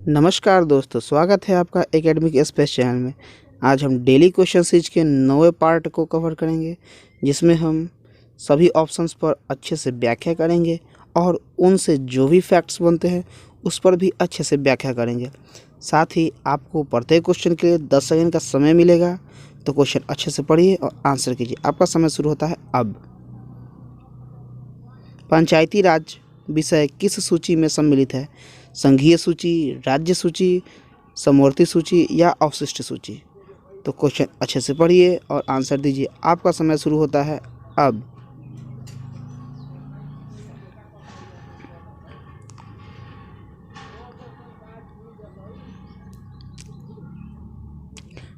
नमस्कार दोस्तों, स्वागत है आपका एकेडमिक स्पेस चैनल में। आज हम डेली क्वेश्चन सीरीज के 9वें पार्ट को कवर करेंगे, जिसमें हम सभी ऑप्शंस पर अच्छे से व्याख्या करेंगे और उनसे जो भी फैक्ट्स बनते हैं उस पर भी अच्छे से व्याख्या करेंगे। साथ ही आपको प्रत्येक क्वेश्चन के लिए 10 सेकंड का समय मिलेगा, तो क्वेश्चन अच्छे से पढ़िए और आंसर कीजिए। आपका समय शुरू होता है अब। पंचायती राज विषय किस सूची में सम्मिलित है? संघीय सूची, राज्य सूची, समवर्ती सूची या अवशिष्ट सूची? तो क्वेश्चन अच्छे से पढ़िए और आंसर दीजिए। आपका समय शुरू होता है अब।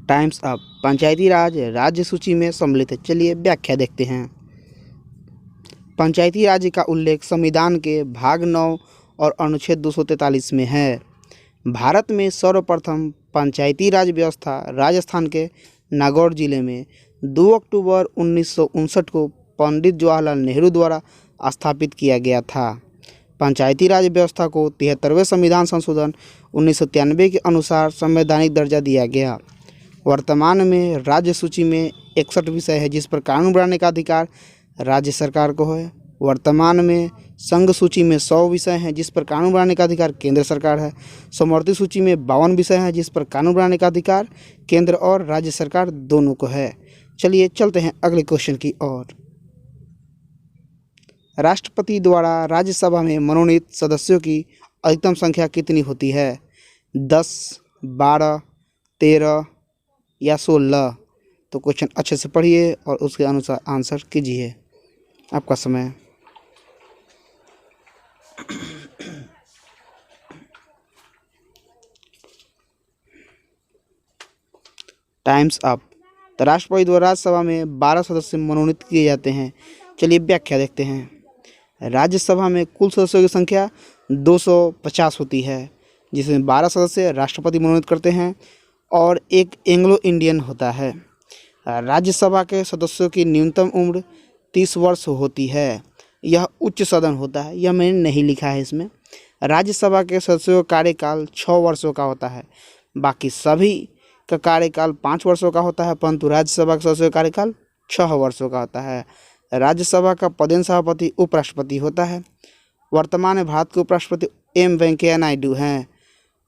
Times up. पंचायती राज राज्य सूची में सम्मिलित है। चलिए व्याख्या देखते हैं। पंचायती राज का उल्लेख संविधान के भाग 9 और अनुच्छेद 243 में है। भारत में सर्वप्रथम पंचायती राज व्यवस्था राजस्थान के नागौर जिले में 2 अक्टूबर 1959 को पंडित जवाहरलाल नेहरू द्वारा स्थापित किया गया था। पंचायती राज व्यवस्था को 73वें संविधान संशोधन 1993 के अनुसार संवैधानिक दर्जा दिया गया। वर्तमान में राज्य सूची में 61 विषय है, जिस पर कानून बनाने का अधिकार राज्य सरकार को है। वर्तमान में संघ सूची में 100 विषय हैं, जिस पर कानून बनाने का अधिकार केंद्र सरकार है। समवर्ती सूची में 52 विषय हैं, जिस पर कानून बनाने का अधिकार केंद्र और राज्य सरकार दोनों को है। चलिए चलते हैं अगले क्वेश्चन की ओर। राष्ट्रपति द्वारा राज्यसभा में मनोनीत सदस्यों की अधिकतम संख्या कितनी होती है? 10, 12, 13 या 16? तो क्वेश्चन अच्छे से पढ़िए और उसके अनुसार आंसर कीजिए। आपका समय। Times up. तो राष्ट्रपति द्वारा राज्यसभा में 12 सदस्य मनोनीत किए जाते हैं। चलिए व्याख्या देखते हैं। राज्यसभा में कुल सदस्यों की संख्या 250 होती है, जिसमें 12 सदस्य राष्ट्रपति मनोनीत करते हैं और एक एंग्लो इंडियन होता है। राज्यसभा के सदस्यों की न्यूनतम उम्र 30 वर्ष होती है। यह उच्च सदन होता है। यह मैंने नहीं लिखा है इसमें। राज्यसभा के सदस्यों का कार्यकाल 6 वर्षों का होता है। बाकी सभी का कार्यकाल 5 वर्षों का होता है, परंतु राज्यसभा के सदस्यों का कार्यकाल 6 वर्षों का होता है। राज्यसभा का पदेन सभापति उपराष्ट्रपति होता है। वर्तमान में भारत के उपराष्ट्रपति एम वेंकैया नायडू हैं।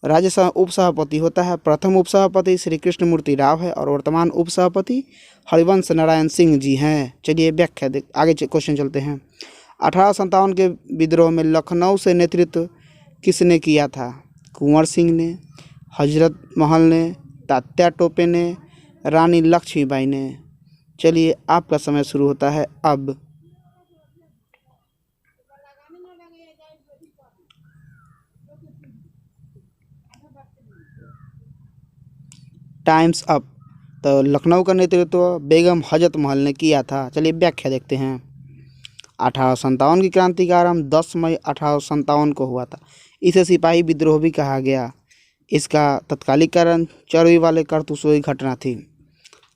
राज्यसभा उपसभापति होता है, प्रथम उपसभापति श्री कृष्णमूर्ति राव है और वर्तमान उपसभापति हरिवंश नारायण सिंह जी हैं। चलिए व्याख्या आगे क्वेश्चन चलते हैं। 1857 के विद्रोह में लखनऊ से नेतृत्व किसने किया था? कुंवर सिंह ने, हजरत महल ने, तात्या टोपे ने, रानी लक्ष्मीबाई ने? चलिए आपका समय शुरू होता है अब। Times up. तो लखनऊ का नेतृत्व बेगम हजरत महल ने किया था। चलिए व्याख्या देखते हैं। 1857 की क्रांति का आरंभ 10 मई 1857 को हुआ था। इसे सिपाही विद्रोह भी कहा गया। इसका तत्कालिक कारण चर्बी वाले कारतूसों की घटना थी।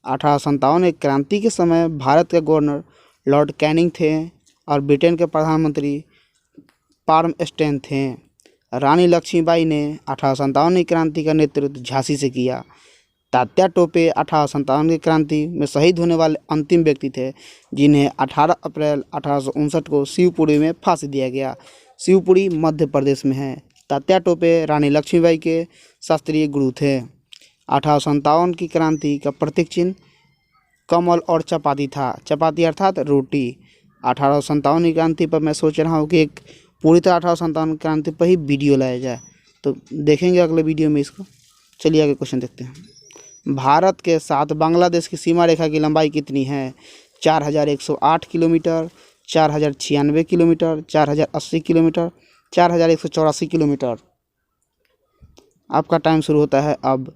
1857 की क्रांति के समय भारत के गवर्नर लॉर्ड कैनिंग थे और ब्रिटेन के प्रधानमंत्री पाल्मस्टोन थे। रानी लक्ष्मीबाई ने 1857 की क्रांति का नेतृत्व झांसी से किया। तात्या टोपे 1857 की क्रांति में शहीद होने वाले अंतिम व्यक्ति थे, जिन्हें 18 अप्रैल 1859 को शिवपुरी में फांसी दिया गया। शिवपुरी मध्य प्रदेश में है। तात्या टोपे रानी लक्ष्मीबाई के शास्त्रीय गुरु थे। 1857 की क्रांति का प्रतीक चिन्ह कमल और चपाती था। चपाती अर्थात रोटी। 1857 की क्रांति पर मैं सोच रहा हूँ कि एक पूरी तरह 1857 क्रांति पर ही वीडियो लाया जाए, तो देखेंगे अगले वीडियो में इसको। चलिए आगे क्वेश्चन देखते हैं। भारत के साथ बांग्लादेश की सीमा रेखा की लंबाई कितनी है? 4108 किलोमीटर, 4096 किलोमीटर, 4080 किलोमीटर, 4184 किलोमीटर? आपका टाइम शुरू होता है अब।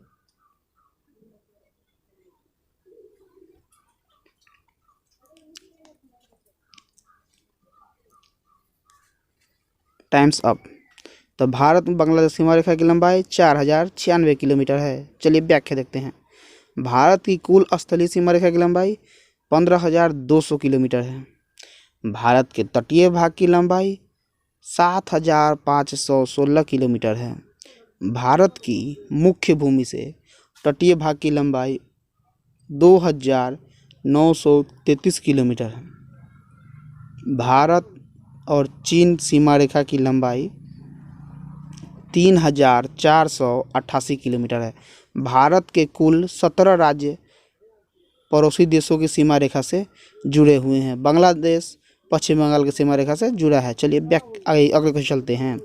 Times up. तो भारत में बांग्लादेश सीमा रेखा की लंबाई 4096 किलोमीटर है। चलिए व्याख्या देखते हैं। भारत की कुल स्थलीय सीमा रेखा की लंबाई 15,200 किलोमीटर है। भारत के तटीय भाग की लंबाई 7,516 किलोमीटर है। भारत की मुख्य भूमि से तटीय भाग की लंबाई 2933 किलोमीटर है। भारत और चीन सीमा रेखा की लंबाई 3488 किलोमीटर है। भारत के कुल 17 राज्य पड़ोसी देशों की सीमा रेखा से जुड़े हुए हैं। बांग्लादेश पश्चिम बंगाल की सीमा रेखा से जुड़ा है। चलिए अगले क्वेश्चन चलते हैं।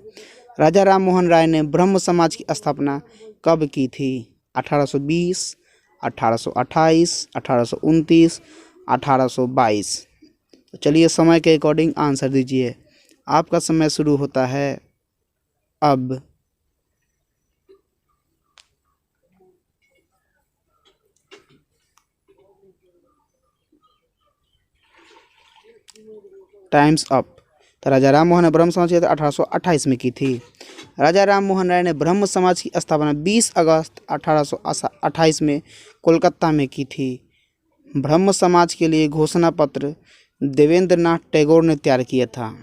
राजा राम मोहन राय ने ब्रह्म समाज की स्थापना कब की थी? 1820, 1828, 1829, 1822। तो चलिए समय के अकॉर्डिंग आंसर दीजिए। आपका समय शुरू होता है अब। Times up. तो राजा राम मोहन ने ब्रह्म समाज की 1828 में की थी। राजा राम मोहन राय ने ब्रह्म समाज की स्थापना 20 अगस्त 1828 में कोलकाता में की थी। ब्रह्म समाज के लिए घोषणा पत्र देवेंद्र नाथ टैगोर ने तैयार किया था।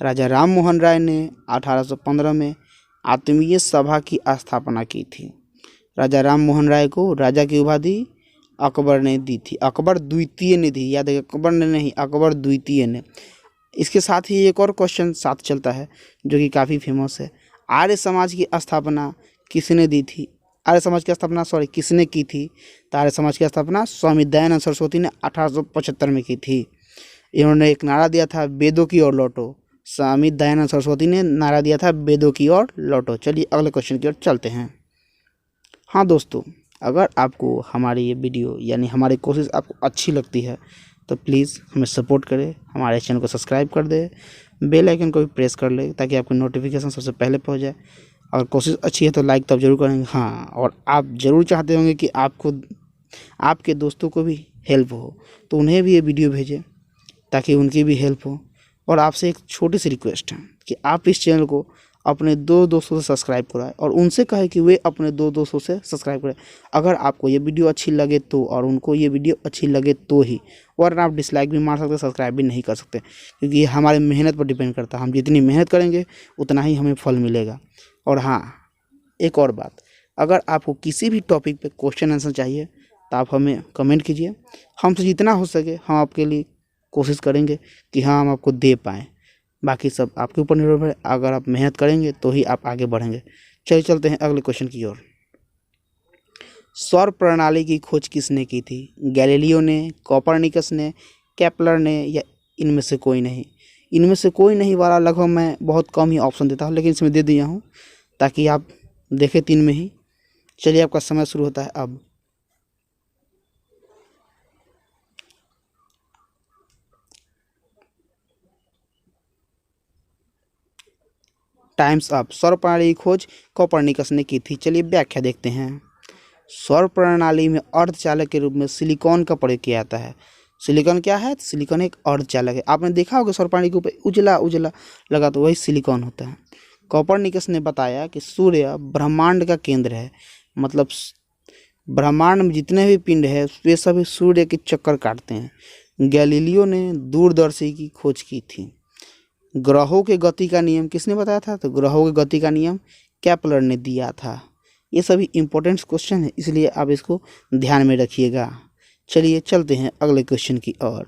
राजा राम मोहन राय ने 1815 में आत्मीय सभा की स्थापना की थी। राजा राम मोहन राय को राजा की उपाधि अकबर ने दी थी। अकबर द्वितीय ने दी, याद है, अकबर ने नहीं, अकबर द्वितीय ने। इसके साथ ही एक और क्वेश्चन साथ चलता है जो कि काफ़ी फेमस है। आर्य समाज की स्थापना किसने दी थी? आर्य समाज की स्थापना किसने की थी? तो आर्य समाज की स्थापना स्वामी दयानंद सरस्वती ने 1875 में की थी। इन्होंने एक नारा दिया था, वेदों की ओर लौटो। स्वामी दयानंद सरस्वती ने नारा दिया था, वेदों की ओर लौटो। चलिए अगले क्वेश्चन की ओर चलते हैं। हाँ दोस्तों, अगर आपको हमारी ये वीडियो यानी हमारी कोशिश आपको अच्छी लगती है तो प्लीज़ हमें सपोर्ट करें, हमारे चैनल को सब्सक्राइब कर दें, बेल आइकन को भी प्रेस कर ले ताकि आपको नोटिफिकेशन सबसे पहले पहुंच जाए। अगर कोशिश अच्छी है तो लाइक तो आप जरूर करेंगे। हाँ, और आप ज़रूर चाहते होंगे कि आपको आपके दोस्तों को भी हेल्प हो तो उन्हें भी ये वीडियो भेजें ताकि उनकी भी हेल्प हो। और आपसे एक छोटी सी रिक्वेस्ट है कि आप इस चैनल को अपने 2 दोस्तों से सब्सक्राइब कराएं और उनसे कहें कि वे अपने 2 दोस्तों से सब्सक्राइब करें अगर आपको ये वीडियो अच्छी लगे तो, और उनको ये वीडियो अच्छी लगे तो ही। वरना आप डिसलाइक भी मार सकते, सब्सक्राइब भी नहीं कर सकते, क्योंकि ये हमारे मेहनत पर डिपेंड करता है। हम जितनी मेहनत करेंगे उतना ही हमें फल मिलेगा। और हाँ, एक और बात, अगर आपको किसी भी टॉपिक पे क्वेश्चन आंसर चाहिए तो आप हमें कमेंट कीजिए। हमसे जितना हो सके हम आपके लिए कोशिश करेंगे कि हाँ, हम आपको दे पाएँ। बाकी सब आपके ऊपर निर्भर है। अगर आप मेहनत करेंगे तो ही आप आगे बढ़ेंगे। चलिए चलते हैं अगले क्वेश्चन की ओर। सौर प्रणाली की खोज किसने की थी? गैलीलियो ने, कोपरनिकस ने, केपलर ने, या इनमें से कोई नहीं? इनमें से कोई नहीं वाला लगभग मैं बहुत कम ही ऑप्शन देता हूँ, लेकिन इसमें दे दिया हूँ ताकि आप देखें 3 में ही। चलिए आपका समय शुरू होता है अब। Times up. सौर प्रणाली की खोज कोपरनिकस ने की थी। चलिए व्याख्या देखते हैं। सौर प्रणाली में अर्धचालक के रूप में सिलिकॉन का प्रयोग किया जाता है। सिलिकॉन क्या है? सिलिकॉन एक अर्धचालक है। आपने देखा होगा सौर प्रणाली के ऊपर उजला उजला लगा तो वही सिलिकॉन होता है। कोपरनिकस ने बताया कि सूर्य ब्रह्मांड का केंद्र है, मतलब ब्रह्मांड में जितने भी पिंड है वे सभी सूर्य के चक्कर काटते हैं। गैलीलियो ने दूरदर्शी की खोज की थी। ग्रहों के गति का नियम किसने बताया था? तो ग्रहों की गति का नियम केपलर ने दिया था। ये सभी इंपॉर्टेंट क्वेश्चन है, इसलिए आप इसको ध्यान में रखिएगा। चलिए चलते हैं अगले क्वेश्चन की ओर।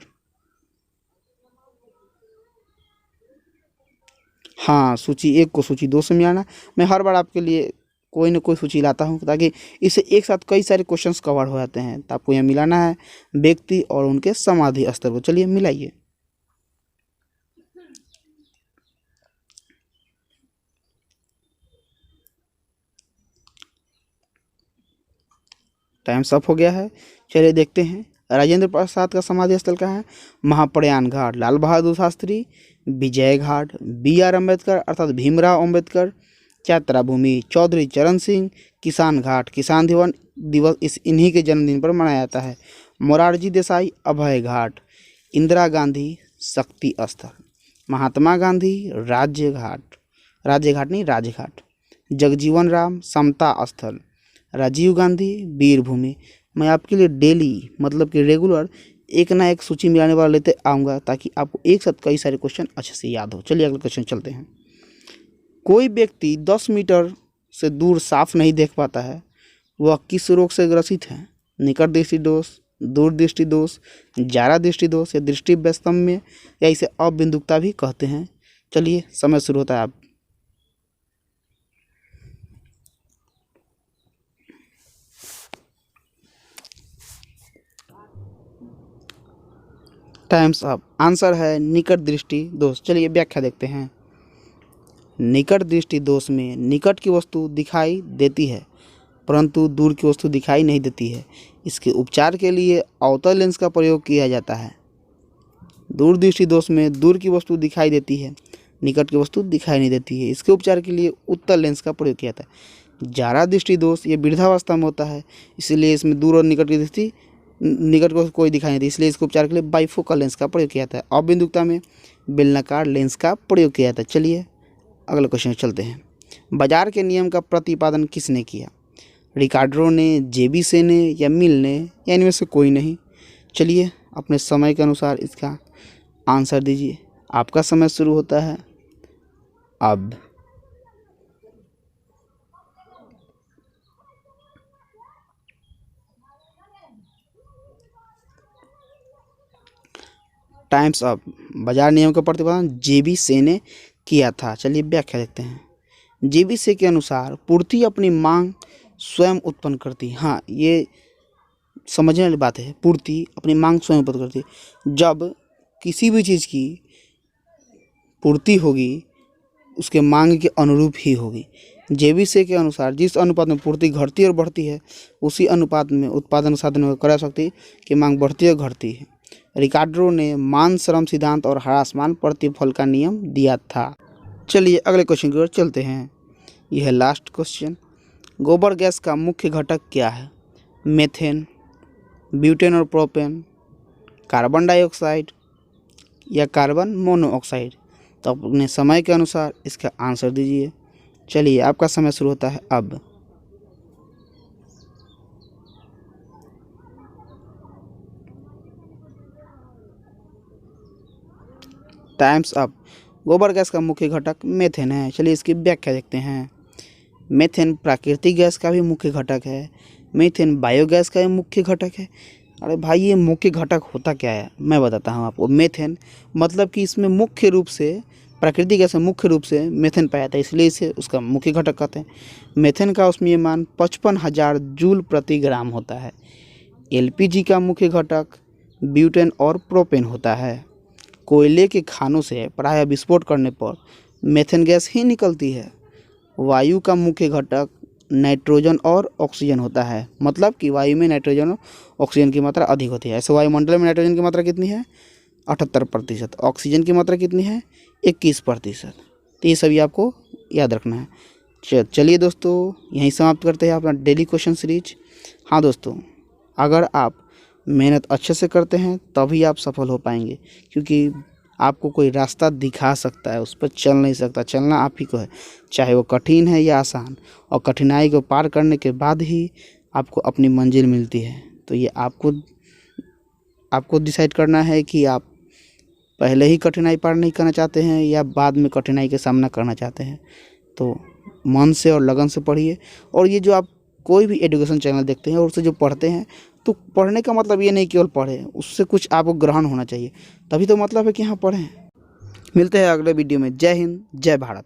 हाँ, सूची 1 को सूची 2 से मिलाना। मैं हर बार आपके लिए कोई ना कोई सूची लाता हूँ ताकि इससे एक साथ कई सारे क्वेश्चंस कवर हो जाते हैं। तो आपको यहाँ मिलाना है व्यक्ति और उनके समाधि स्तर को। चलिए मिलाइए। टाइम्स अप हो गया है। चलिए देखते हैं राजेंद्र प्रसाद का समाधि स्थल कहाँ है? महाप्रयाण घाट, लाल बहादुर शास्त्री, विजय घाट, BR अम्बेडकर अर्थात भीमराव अम्बेडकर यात्रा भूमि, चौधरी चरण सिंह, किसान घाट, किसान दिवस इस इन्हीं के जन्मदिन पर मनाया जाता है। मोरारजी देसाई अभय घाट, इंदिरा गांधी शक्ति स्थल, महात्मा गांधी राज्य घाट नहीं राजघाट, जगजीवन राम समता स्थल, राजीव गांधी वीर भूमि। मैं आपके लिए डेली मतलब कि रेगुलर एक ना एक सूची मिलाने वाला लेते आऊँगा ताकि आपको एक साथ कई सारे क्वेश्चन अच्छे से याद हो। चलिए अगले क्वेश्चन चलते हैं। कोई व्यक्ति 10 मीटर से दूर साफ नहीं देख पाता है वह किस रोग से ग्रसित है? निकट दृष्टि दोष, दूर दृष्टि दोष, जारा दृष्टि दोष या दृष्टि वैषम्य या इसे अबिंदुकता भी कहते हैं। चलिए समय शुरू होता है अब। Times up. आंसर है निकट दृष्टि दोष। चलिए व्याख्या देखते हैं। निकट दृष्टि दोष में निकट की वस्तु दिखाई देती है परंतु दूर की वस्तु दिखाई नहीं देती है। इसके उपचार के लिए अवतल लेंस का प्रयोग किया जाता है। दूर दृष्टि दोष में दूर की वस्तु दिखाई देती है, निकट की वस्तु दिखाई नहीं देती है। इसके उपचार के लिए उत्तल लेंस का प्रयोग किया जाता है। जारा दृष्टि दोष ये वृद्धावस्था में होता है, इसलिए इसमें दूर और निकट की दृष्टि, निकट को कोई दिखाई नहीं देती, इसलिए इसके उपचार के लिए बाइफोकल लेंस का प्रयोग किया जाता है। अबिंदुकता में बेलनाकार लेंस का प्रयोग किया जाता है। चलिए अगले क्वेश्चन चलते हैं। बाजार के नियम का प्रतिपादन किसने किया? रिकार्डो ने, जेबी से ने या मिल ने या इनमें से कोई नहीं? चलिए अपने समय के अनुसार इसका आंसर दीजिए। आपका समय शुरू होता है अब। Times up. बाजार नियम का प्रतिपादन जेबी से ने किया था। चलिए व्याख्या देखते हैं। जेबी से के अनुसार पूर्ति अपनी मांग स्वयं उत्पन्न करती। हाँ, ये समझने वाली बात है। पूर्ति अपनी मांग स्वयं उत्पन्न करती। जब किसी भी चीज़ की पूर्ति होगी उसके मांग के अनुरूप ही होगी। जेबी से के अनुसार जिस अनुपात में पूर्ति घटती और बढ़ती है उसी अनुपात में उत्पादन साधन में करा सकती कि मांग बढ़ती और घटती है। रिकार्डो ने मान श्रम सिद्धांत और ह्रासमान प्रतिफल का नियम दिया था। चलिए अगले क्वेश्चन की ओर चलते हैं। यह है लास्ट क्वेश्चन। गोबर गैस का मुख्य घटक क्या है? मेथेन, ब्यूटेन और प्रोपेन, कार्बन डाइऑक्साइड या कार्बन मोनोऑक्साइड? तो अपने समय के अनुसार इसका आंसर दीजिए। चलिए आपका समय शुरू होता है अब। Times up. गोबर गैस का मुख्य घटक मेथेन है। चलिए इसकी व्याख्या देखते हैं। मेथेन प्राकृतिक गैस का भी मुख्य घटक है। मेथेन बायोगैस का भी मुख्य घटक है। अरे भाई ये मुख्य घटक होता क्या है मैं बताता हूँ आपको। मेथेन मतलब कि इसमें मुख्य रूप से प्राकृतिक गैस में मुख्य रूप से मेथेन पाया जाता है, इसलिए इसे उसका मुख्य घटक कहते हैं। मेथेन का उसमें मान 55,000 जूल प्रति ग्राम होता है। एलपीजी का मुख्य घटक ब्यूटेन और प्रोपेन होता है। कोयले के खानों से प्रायः विस्फोट करने पर मेथेन गैस ही निकलती है। वायु का मुख्य घटक नाइट्रोजन और ऑक्सीजन होता है। मतलब कि वायु में नाइट्रोजन और ऑक्सीजन की मात्रा अधिक होती है। ऐसे वायुमंडल में नाइट्रोजन की मात्रा कितनी है? 78%। ऑक्सीजन की मात्रा कितनी है? 21%। तो ये सभी आपको याद रखना है। चलिए दोस्तों यहीं समाप्त करते हैं अपना डेली क्वेश्चन सीरीज। हाँ दोस्तों, अगर आप मेहनत अच्छे से करते हैं तभी आप सफल हो पाएंगे, क्योंकि आपको कोई रास्ता दिखा सकता है, उस पर चल नहीं सकता, चलना आप ही को है, चाहे वो कठिन है या आसान। और कठिनाई को पार करने के बाद ही आपको अपनी मंजिल मिलती है। तो ये आपको डिसाइड करना है कि आप पहले ही कठिनाई पार नहीं करना चाहते हैं या बाद में कठिनाई का सामना करना चाहते हैं। तो मन से और लगन से पढ़िए। और ये जो आप कोई भी एजुकेशन चैनल देखते हैं और उससे जो पढ़ते हैं, तो पढ़ने का मतलब ये नहीं केवल पढ़ें, उससे कुछ आपको ग्रहण होना चाहिए, तभी तो मतलब है कि हाँ पढ़ें। मिलते हैं अगले वीडियो में। जय हिंद, जय भारत।